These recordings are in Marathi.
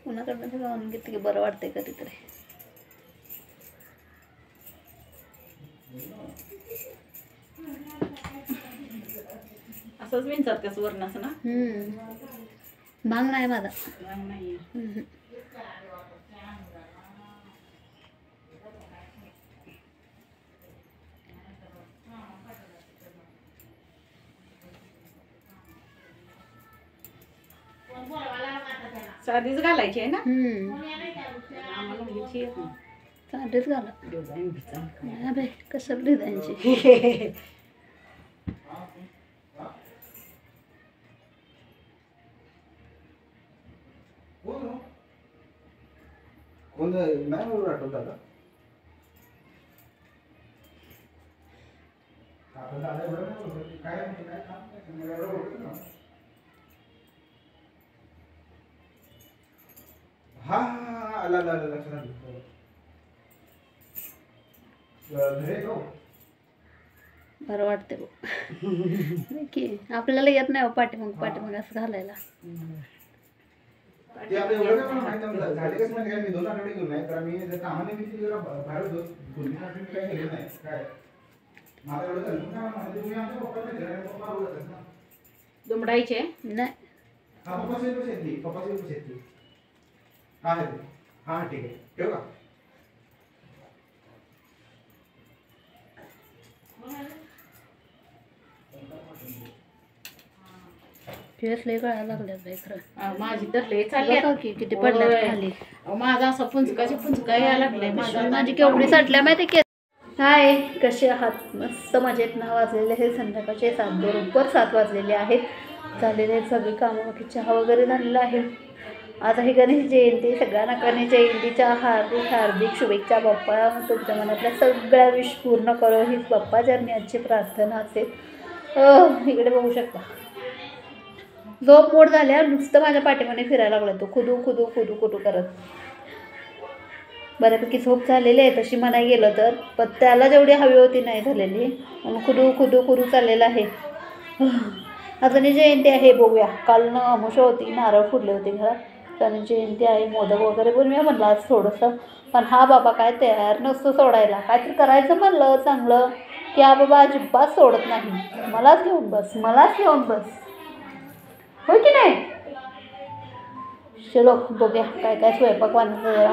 कुणाकडनं जाऊन घेतलं की बरं वाटतंय कधीतरी. असंच विंचार त्याच वरण असं ना. भांग नाही माझा. नाही साधीच घालायची आहे ना. आम्हाला घ्यायची येत नाही. साधीच घाला. डिझाईन बिझाईन अबे कसं डिझाईनची. कोण नाही बरोबर आठवता का? हा आला लक्षात बरं वाटते बघ की आपल्याला येत नाही पाठीमाग असं घालायला. ते आपल्या एवढं काय माहिती नव्हतं. झाले कसं माहिती काय, मी 2 आठवडे घेऊन नाही तर मी कामाने मी जरा बाहेर होतो. काय केलं नाही काय मला एवढं झालं ना. म्हणजे तुम्ही आमच्या पप्पा बोलत ना दुमडायचे नाही. हा पप्पा शेती हा आहे. हा ठीक आहे ठेवू का? केस लय गळायला लागल्यात बाई खरं. माझी तर लय चालली किती पडल्यात खाली. माझा असं पुंचका यायला लागलाय. माझी केवढी साठल्या माहिती की. हाय, कसे आहात? मस्त मजेत ना. वाजलेले हे संध्याकाळचे 7 बरोबर 7 वाजलेले आहेत. झालेले आहेत सगळी कामं. बाकी चहा वगैरे झालेला आहे. आज आहे गणेश जयंती. सगळ्यांना गणेश जयंतीच्या हार्दिक शुभेच्छा. बाप्पा तुमच्या मनातल्या सगळ्या विश पूर्ण करो हीच बाप्पा चरणी प्रार्थना असेल. इकडे बघू शकता. झोप मोड झाल्या नुसतं माझ्या पाठीमाने फिरायला लागला तो खुदू खुदू खुदू खुदू करत. बऱ्यापैकी झोप झालेली आहे तशी म्हणाय गेलं तर, पण त्याला जेवढी हवी होती नाही झालेली म्हणून खुदू खुदू खुदू चाललेला आहे. आज गणेश जयंती आहे. बघूया. काल अमावस्या होती, नारळ फुटले होते घरात. गणेश जयंती आहे, मोदक वगैरे बनवूया म्हणलं आज थोडंसं. पण हा बाबा काय तयार नसतो सोडायला. काहीतरी करायचं म्हणलं चांगलं की हा बाबा अजिबात सोडत नाही. मलाच घेऊन बस होय की नाही. चलो बघूया काय काय स्वयंपाक बनवतो जरा.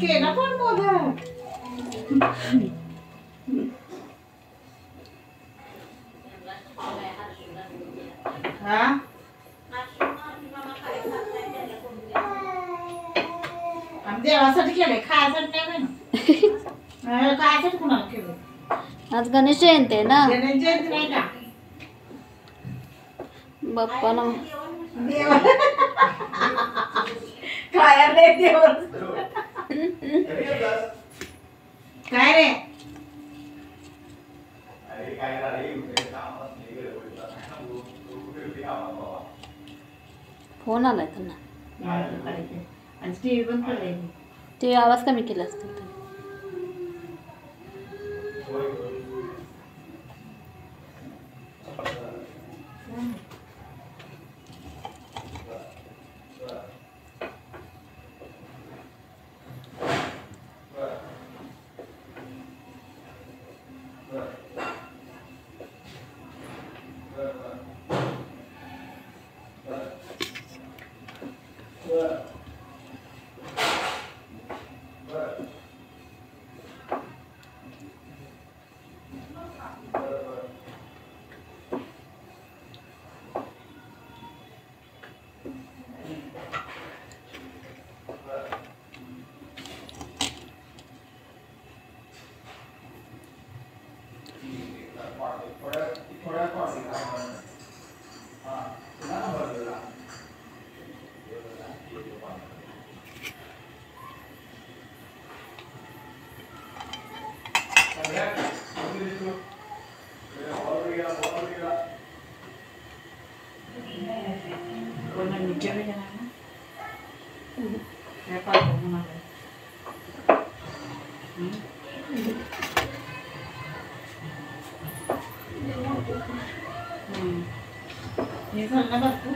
केला पण मोदक. देवासाठी केलंय, खायसाठी नाही. खायसाठी कुणाला केलं? आज गणेश जयंती आहे ना. गणेश जयंती नाही का? बाप्पाला काय रे देव काय रे फोन आलाय त्यांना. आणि टीव्ही पण पडले. ते आवाज कमी केला असतील. जेवण ना काय पाहतो म्हणाले हे घालणार भरपूर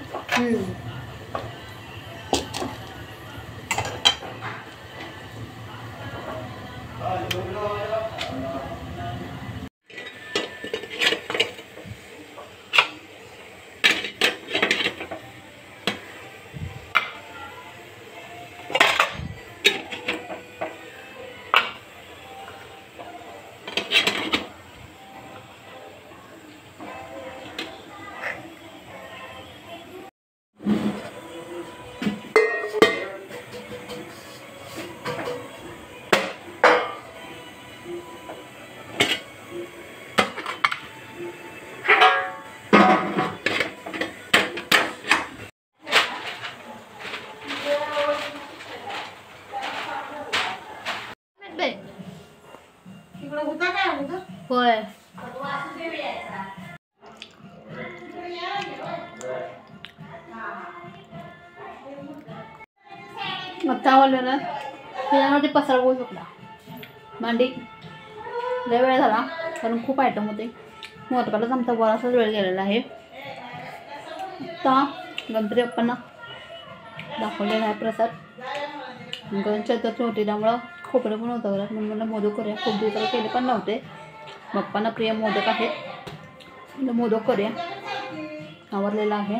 तिकडे होता काय होतं होय आता आवडलं ना त्याच्यामध्ये पसारा बोलू शकला मांडी लय वेळ झाला कारण खूप आयटम होते मोदकालाच आमचा बराचसाच वेळ गेलेला आहे आता गणपती बाप्पांना दाखवलेला आहे प्रसाद गणेश चतुर्थी होती त्यामुळं खोबरं पण होतं घरात म्हणून मला मोदक करूया खूप दिवसाला केले पण नव्हते बाप्पांना प्रिय मोदक आहेत मोदक करूया आवरलेला आहे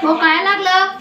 हो काय लागलं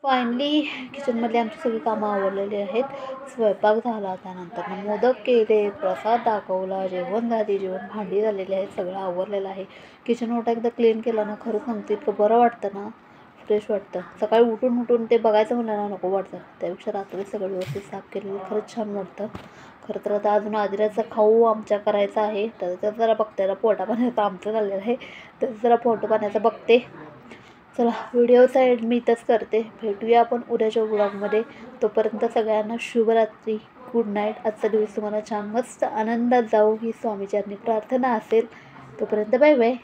फायनली किचनमधली आमची सगळी कामं आवरलेली आहेत. स्वयंपाक झाला, त्यानंतर मोदक केले, प्रसाद दाखवला, जेवण झाली, जेवण भांडी झालेली आहेत, सगळं आवरलेलं आहे. किचन ओटा एकदा क्लीन केला ना खरंच सांगते इतकं बरं वाटतं ना, फ्रेश वाटतं. सकाळी उठून ते बघायचं म्हणलं ना नको वाटतं. त्यापेक्षा रात्री सगळं व्यवस्थित साफ केलेलं खरंच छान वाटतं. खरं तर आता अजून आदिराचा खाऊ आमच्या करायचा आहे. तर त्याचं जरा बघते, जरा पोटा पाण्याचं आमचं चाललेलं आहे, त्याचं जरा पोटा पाण्याचं बघते. चला व्हिडिओचा एंड मी इथंच करते. भेटूया आपण उद्याच्या व्लॉगमध्ये. तोपर्यंत सगळ्यांना शुभरात्री, गुड नाईट. आजचा दिवस तुम्हाला छान मस्त आनंदात जाऊ ही स्वामीचरणी प्रार्थना असेल. तोपर्यंत बाय बाय.